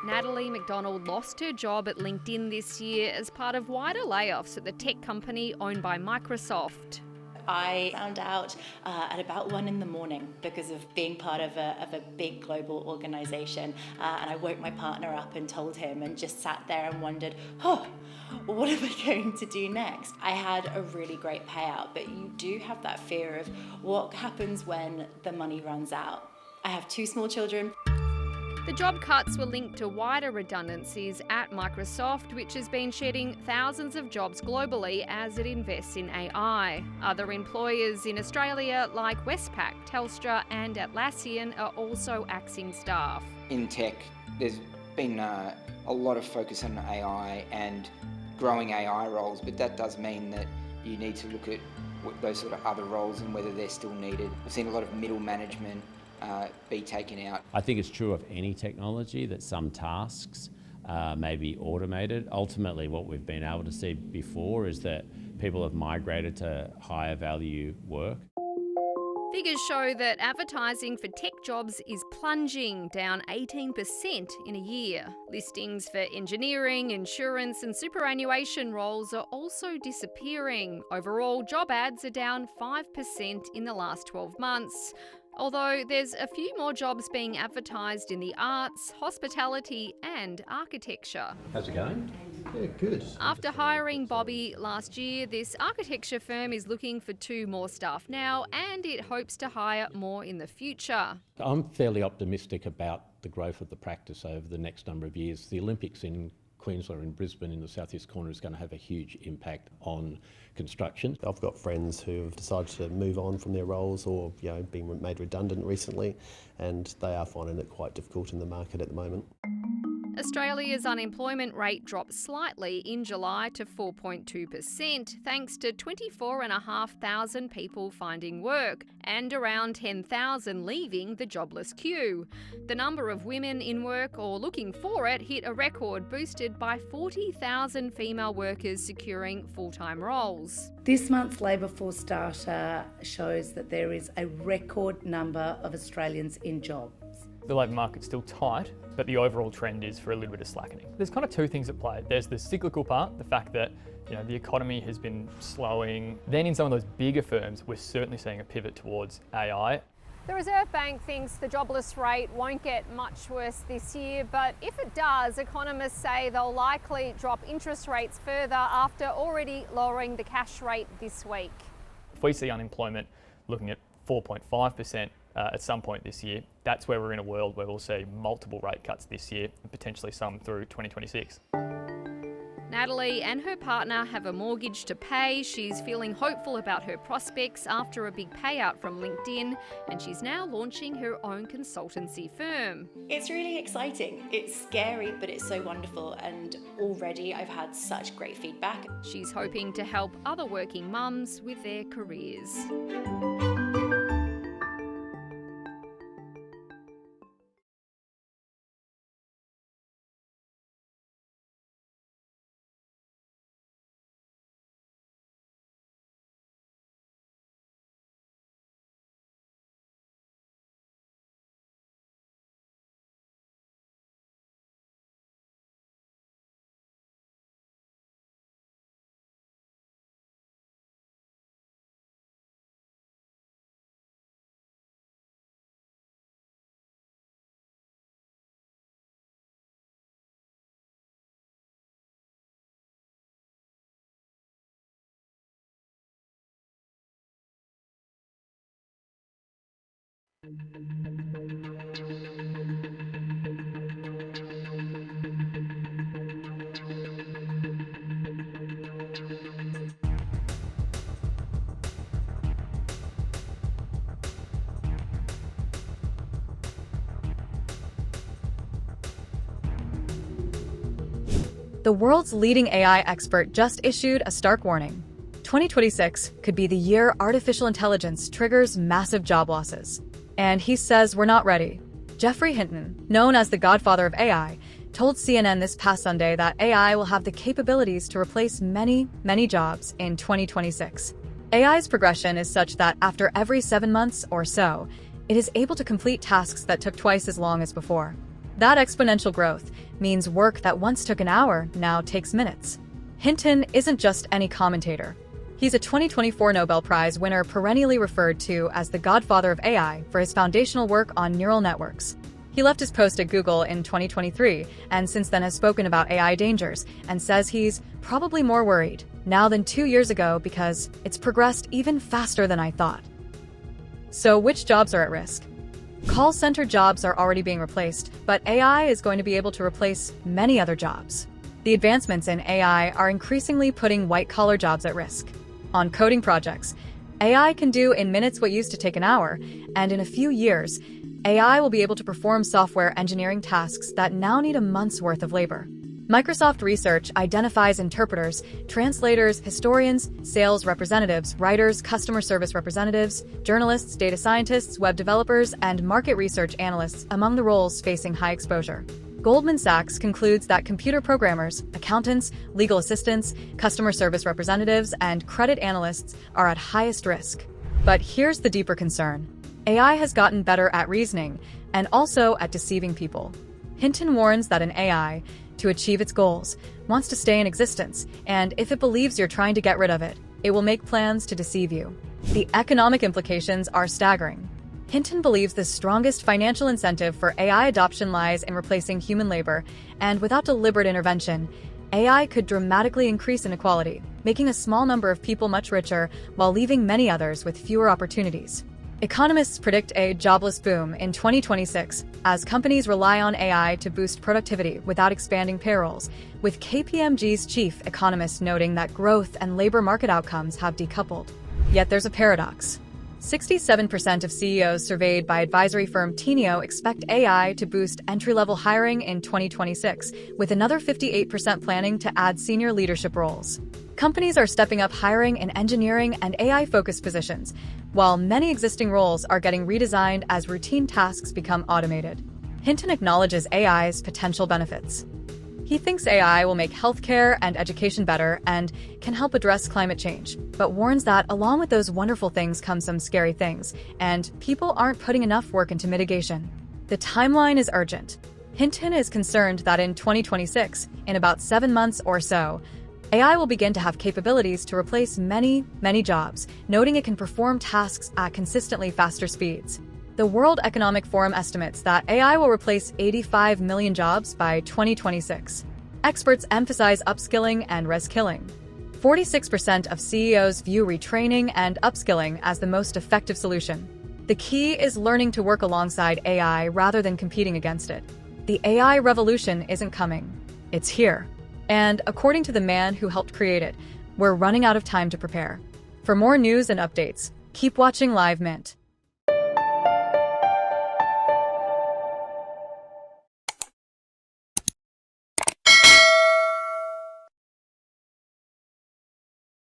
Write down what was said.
Natalie McDonald lost her job at LinkedIn this year as part of wider layoffs at the tech company owned by Microsoft. I found out at about 1 a.m. because of being part of a big global organisation, and I woke my partner up and told him and just sat there and wondered, what am I going to do next? I had a really great payout, but you do have that fear of what happens when the money runs out. I have 2 small children. The job cuts were linked to wider redundancies at Microsoft, which has been shedding thousands of jobs globally as it invests in AI. Other employers in Australia like Westpac, Telstra and Atlassian are also axing staff. In tech, there's been a lot of focus on AI and growing AI roles, but that does mean that you need to look at those sort of other roles and whether they're still needed. We've seen a lot of middle management be taken out. I think it's true of any technology that some tasks may be automated. Ultimately, what we've been able to see before is that people have migrated to higher value work. Figures show that advertising for tech jobs is plunging, down 18% in a year. Listings for engineering, insurance and superannuation roles are also disappearing. Overall, job ads are down 5% in the last 12 months. Although there's a few more jobs being advertised in the arts, hospitality and architecture. How's it going? Yeah, good. After hiring Bobby last year, this architecture firm is looking for 2 more staff now, and it hopes to hire more in the future. I'm fairly optimistic about the growth of the practice over the next number of years. The Olympics in Queensland and Brisbane in the southeast corner is going to have a huge impact on construction. I've got friends who have decided to move on from their roles or been made redundant recently, and they are finding it quite difficult in the market at the moment. Australia's unemployment rate dropped slightly in July to 4.2%, thanks to 24,500 people finding work and around 10,000 leaving the jobless queue. The number of women in work or looking for it hit a record, boosted by 40,000 female workers securing full-time roles. This month's labour force data shows that there is a record number of Australians in jobs. The labour market's still tight, but the overall trend is for a little bit of slackening. There's kind of 2 things at play. There's the cyclical part, the fact that the economy has been slowing. Then in some of those bigger firms, we're certainly seeing a pivot towards AI. The Reserve Bank thinks the jobless rate won't get much worse this year, but if it does, economists say they'll likely drop interest rates further after already lowering the cash rate this week. If we see unemployment looking at 4.5%, at some point this year, that's where we're in a world where we'll see multiple rate cuts this year and potentially some through 2026. Natalie and her partner have a mortgage to pay. She's feeling hopeful about her prospects after a big payout from LinkedIn, and she's now launching her own consultancy firm. It's really exciting. It's scary, but it's so wonderful, and already I've had such great feedback. She's hoping to help other working mums with their careers. The world's leading AI expert just issued a stark warning. 2026 could be the year artificial intelligence triggers massive job losses. And he says we're not ready. Geoffrey Hinton, known as the godfather of AI, told CNN this past Sunday that AI will have the capabilities to replace many, many jobs in 2026. AI's progression is such that after every 7 months or so, it is able to complete tasks that took twice as long as before. That exponential growth means work that once took an hour now takes minutes. Hinton isn't just any commentator. He's a 2024 Nobel Prize winner, perennially referred to as the godfather of AI for his foundational work on neural networks. He left his post at Google in 2023 and since then has spoken about AI dangers and says he's probably more worried now than 2 years ago because it's progressed even faster than I thought. So which jobs are at risk? Call center jobs are already being replaced, but AI is going to be able to replace many other jobs. The advancements in AI are increasingly putting white-collar jobs at risk. On coding projects, AI can do in minutes what used to take an hour, and in a few years, AI will be able to perform software engineering tasks that now need a month's worth of labor. Microsoft Research identifies interpreters, translators, historians, sales representatives, writers, customer service representatives, journalists, data scientists, web developers, and market research analysts among the roles facing high exposure. Goldman Sachs concludes that computer programmers, accountants, legal assistants, customer service representatives, and credit analysts are at highest risk. But here's the deeper concern. AI has gotten better at reasoning and also at deceiving people. Hinton warns that an AI, to achieve its goals, wants to stay in existence, and if it believes you're trying to get rid of it, it will make plans to deceive you. The economic implications are staggering. Hinton believes the strongest financial incentive for AI adoption lies in replacing human labor, and without deliberate intervention, AI could dramatically increase inequality, making a small number of people much richer while leaving many others with fewer opportunities. Economists predict a jobless boom in 2026 as companies rely on AI to boost productivity without expanding payrolls, with KPMG's chief economist noting that growth and labor market outcomes have decoupled. Yet there's a paradox. 67% of CEOs surveyed by advisory firm Teneo expect AI to boost entry-level hiring in 2026, with another 58% planning to add senior leadership roles. Companies are stepping up hiring in engineering and AI-focused positions, while many existing roles are getting redesigned as routine tasks become automated. Hinton acknowledges AI's potential benefits. He thinks AI will make healthcare and education better and can help address climate change, but warns that along with those wonderful things come some scary things, and people aren't putting enough work into mitigation. The timeline is urgent. Hinton is concerned that in 2026, in about 7 months or so, AI will begin to have capabilities to replace many jobs, noting it can perform tasks at consistently faster speeds. The World Economic Forum estimates that AI will replace 85 million jobs by 2026. Experts emphasize upskilling and reskilling. 46% of CEOs view retraining and upskilling as the most effective solution. The key is learning to work alongside AI rather than competing against it. The AI revolution isn't coming. It's here. And according to the man who helped create it, we're running out of time to prepare. For more news and updates, keep watching Live Mint.